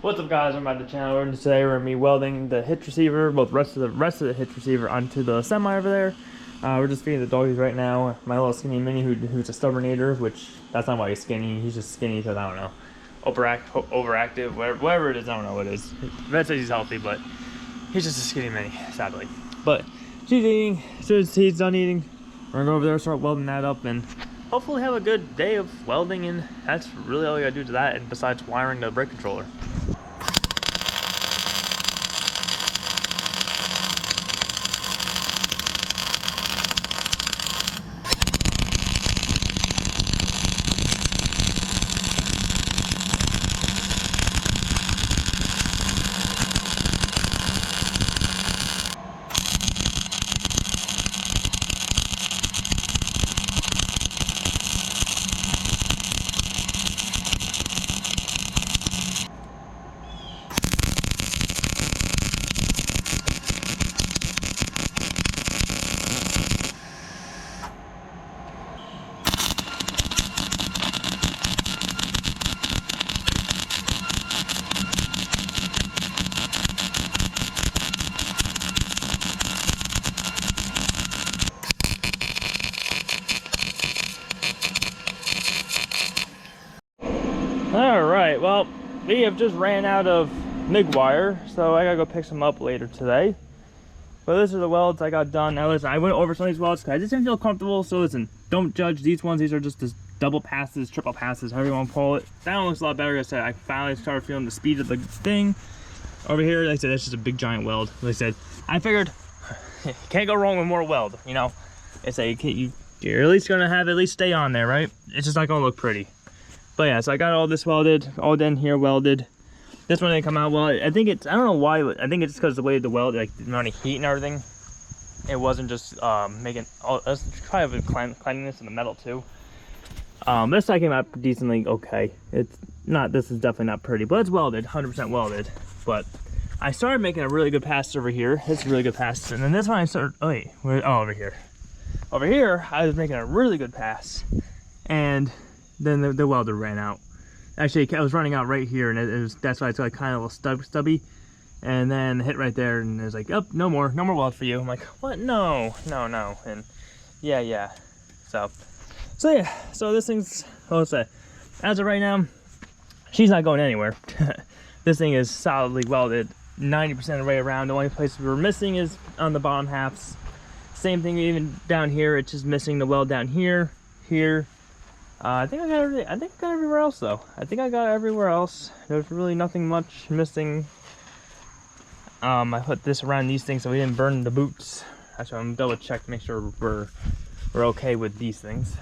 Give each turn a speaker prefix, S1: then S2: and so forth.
S1: What's up, guys? I'm at the channel, and today we're gonna be welding the hitch receiver, both rest of the hitch receiver onto the semi over there. We're just feeding the doggies right now. My little skinny mini, who's a stubborn eater, which that's not why he's skinny. He's just skinny because I don't know, overactive, whatever it is. I don't know what it is. Vet says he's healthy, but he's just a skinny mini, sadly. But she's eating. As soon as he's done eating, we're gonna go over there, start welding that up, and hopefully have a good day of welding. And that's really all we gotta do to that, and besides wiring the brake controller. Alright, well, we have just ran out of MIG wire, so I gotta go pick some up later today. But this is the welds I got done. Now listen, I went over some of these welds because I just didn't feel comfortable, so listen, don't judge these ones. These are just double passes, triple passes, however you want to call it. That one looks a lot better. Like I said, I finally started feeling the speed of the thing. Over here, like I said, it's just a big giant weld. Like I said, I figured, can't go wrong with more weld, you know? It's a, you're at least gonna have at least stay on there, right? It's just not gonna look pretty. But yeah, so I got all this welded, all done here welded. This one didn't come out well. I think it's, I don't know why, I think it's because the way the weld, like the amount of heat and everything, it wasn't just making, let's try a cleanliness in the metal too. This side came out decently okay. It's not, this is definitely not pretty, but it's welded, 100% welded. But I started making a really good pass over here. It's a really good pass. And then this one I started, oh wait, over here. Over here, I was making a really good pass. And then the welder ran out. Actually, I was running out right here, and that's why it's like kind of a little stubby. And then hit right there, and it was like, oh, no more weld for you. I'm like, what? No. And yeah. So yeah. So this thing's, what's that? As of right now, she's not going anywhere. This thing is solidly welded 90% of the way around. The only place we're missing is on the bottom halves. Same thing even down here. It's just missing the weld down here. I think I got everywhere else though. I think I got everywhere else. There's really nothing much missing. I put this around these things so we didn't burn the boots. Actually, I'm double check to make sure we're okay with these things.